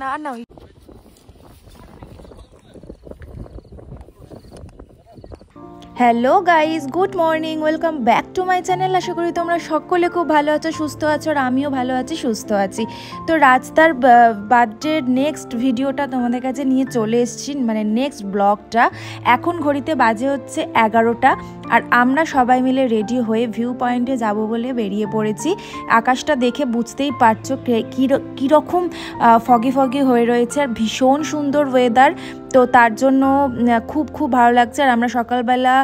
না না hello guys, good morning, welcome back to my channel. আশা করি তোমরা সকলে খুব ভালো আছো, সুস্থ আছো, আর আমিও ভালো আছি, সুস্থ আছি। তো রাজদার বার্থডের নেক্সট ভিডিওটা তোমাদের কাছে নিয়ে চলে এসেছি, মানে নেক্সট ব্লগটা। এখন ঘড়িতে বাজে হচ্ছে 11টা, আর আমরা সবাই মিলে রেডি হয়ে ভিউ পয়েন্টে যাব বলে বেরিয়ে পড়েছি। আকাশটা দেখে বুঝতেই পারছো কীরকম ফগি ফগি হয়ে রয়েছে, আর ভীষণ সুন্দর ওয়েদার। তো তার জন্য খুব ভালো লাগছে। আর আমরা সকালবেলা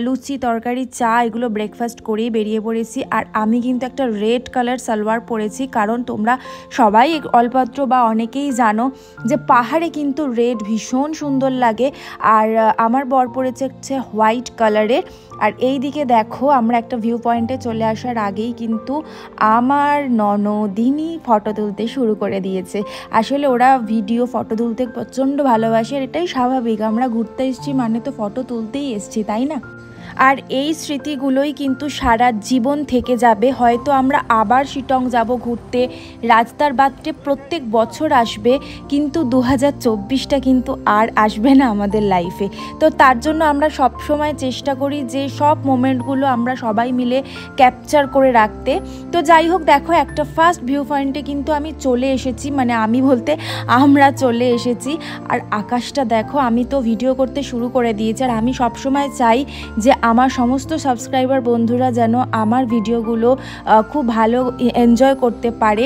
লুচি, তরকারি, চা এগুলো ব্রেকফাস্ট করেই বেরিয়ে পড়েছি। আর আমি কিন্তু একটা রেড কালার সালোয়ার পরেছি, কারণ তোমরা সবাই অল্পত্র বা অনেকেই জানো যে পাহাড়ে কিন্তু রেড ভীষণ সুন্দর লাগে। আর আমার বর পরেছে হচ্ছে হোয়াইট কালারের। আর এই দিকে দেখো, আমরা একটা ভিউ পয়েন্টে চলে আসার আগেই কিন্তু আমার ননদিনী ফটো তুলতে শুরু করে দিয়েছে। আসলে ওরা ভিডিও ফটো তুলতে প্রচণ্ড ভালোবাসে, আর এটাই স্বাভাবিক। আমরা ঘুরতে এসেছি মানে তো ফটো তুলতেই এসেছি, তাই না? আর এই স্মৃতিগুলোই কিন্তু সারা জীবন থেকে যাবে। হয়তো আমরা আবার শিটং যাব ঘুরতে, রাজদার বার্থডে প্রত্যেক বছর আসবে, কিন্তু 2024টা কিন্তু আর আসবে না আমাদের লাইফে। তো তার জন্য আমরা সব সময় চেষ্টা করি যে সব মোমেন্টগুলো আমরা সবাই মিলে ক্যাপচার করে রাখতে। তো যাই হোক, দেখো একটা ফার্স্ট ভিউ পয়েন্টে কিন্তু আমি চলে এসেছি, মানে আমি বলতে আমরা চলে এসেছি। আর আকাশটা দেখো, আমি তো ভিডিও করতে শুরু করে দিয়েছি। আর আমি সবসময় চাই যে আমার সমস্ত সাবস্ক্রাইবার বন্ধুরা যেন আমার ভিডিওগুলো খুব ভালো এনজয় করতে পারে।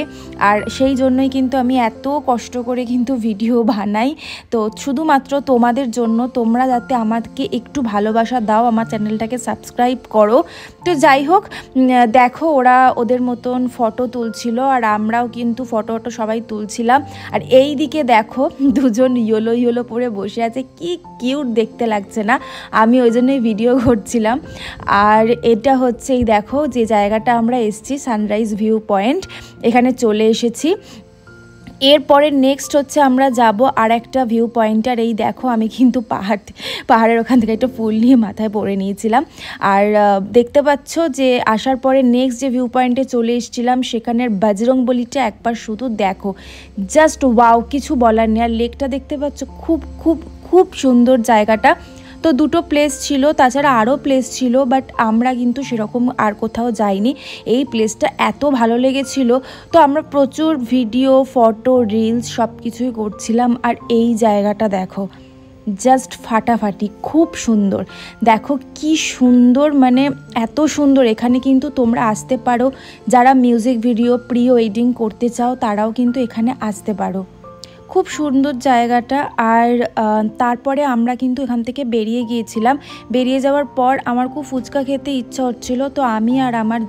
আর সেই জন্যই কিন্তু আমি এত কষ্ট করে কিন্তু ভিডিও বানাই, তো শুধুমাত্র তোমাদের জন্য। তোমরা যাতে আমাকে একটু ভালোবাসা দাও, আমার চ্যানেলটাকে সাবস্ক্রাইব করো। তো যাই হোক, দেখো ওরা ওদের মতন ফটো তুলছিল, আর আমরাও কিন্তু ফটো সবাই তুলছিলাম। আর এই দিকে দেখো, দুজন ইয়েলো পরে বসে আছে, কি কিউট দেখতে লাগছে না? আমি ওই জন্যই ভিডিও করছিলাম। আর এটা হচ্ছে, এই দেখো যে জায়গাটা আমরা এসেছি, সানরাইজ ভিউ পয়েন্ট, এখানে চলে এসেছি। এরপরে নেক্সট হচ্ছে আমরা যাব আর একটা ভিউ পয়েন্ট। আর এই দেখো, আমি কিন্তু পাহাড়ের ওখান থেকে একটা ফুল নিয়ে মাথায় পরে নিয়েছিলাম। আর দেখতে পাচ্ছ যে আসার পরে নেক্সট যে ভিউ পয়েন্টে চলে এসেছিলাম, সেখানের বজরংবলিটা একবার শুধু দেখো, জাস্ট ওয়াও, কিছু বলার নেই। আর লেকটা দেখতে পাচ্ছ, খুব সুন্দর জায়গাটা। তো দুটো প্লেস ছিল, তাছাড়া আরও প্লেস ছিল, বাট আমরা কিন্তু সেরকম আর কোথাও যাইনি। এই প্লেসটা এত ভালো লেগেছিল, তো আমরা প্রচুর ভিডিও, ফটো, রিলস সব কিছুই করছিলাম। আর এই জায়গাটা দেখো, জাস্ট ফাটাফাটি, খুব সুন্দর। দেখো কি সুন্দর, মানে এত সুন্দর। এখানে কিন্তু তোমরা আসতে পারো, যারা মিউজিক ভিডিও, প্রি ওয়েডিং করতে চাও তারাও কিন্তু এখানে আসতে পারো। খুব সুন্দর জায়গাটা। আর তারপরে আমরা কিন্তু এখান থেকে বেরিয়ে গিয়েছিলাম। বেরিয়ে যাওয়ার পর আমার খুব ফুচকা খেতে ইচ্ছা হচ্ছিলো, তো আমি আর আমার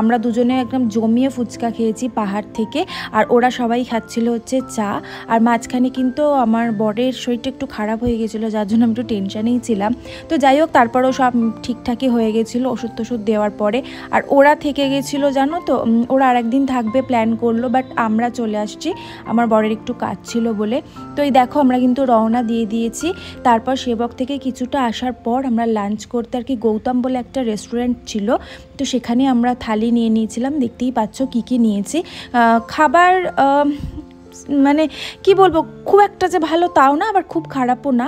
আমরা দুজনে একদম জমিয়ে ফুচকা খেয়েছি পাহাড় থেকে। আর ওরা সবাই খাচ্ছিল হচ্ছে চা। আর মাঝখানে কিন্তু আমার বরের শরীরটা একটু খারাপ হয়ে গেছিলো, যার জন্য আমি একটু টেনশানেই ছিলাম। তো যাই হোক, তারপরেও সব ঠিকঠাকই হয়ে গেছিলো ওষুধ টষুধ দেওয়ার পরে। আর ওরা থেকে গেছিলো, জানো তো, ওরা আরেকদিন থাকবে প্ল্যান করলো, বাট আমরা চলে আসছি, আমার বরের একটু কাজ ছিল বলে। তো এই দেখো, আমরা কিন্তু রওনা দিয়ে দিয়েছি। তারপর সেবক থেকে কিছুটা আসার পর আমরা লাঞ্চ করতে, আর কি গৌতম বলে একটা রেস্টুরেন্ট ছিল, তো সেখানে আমরা থালি নিয়ে নিয়েছিলাম। দেখতেই পাচ্ছ কী নিয়েছি খাবার। মানে কি বলবো, খুব একটা যে ভালো তাও না, আবার খুব খারাপও না,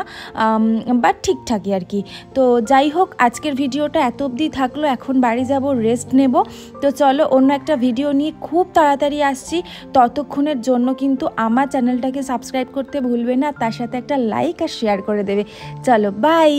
বাট ঠিকঠাকই আর কি। তো যাই হোক, আজকের ভিডিওটা এত অবধি থাকলো। এখন বাড়ি যাব, রেস্ট নেব। তো চলো, অন্য একটা ভিডিও নিয়ে খুব তাড়াতাড়ি আসছি। ততক্ষণের জন্য কিন্তু আমার চ্যানেলটাকে সাবস্ক্রাইব করতে ভুলবে না, তার সাথে একটা লাইক আর শেয়ার করে দেবে। চলো, বাই।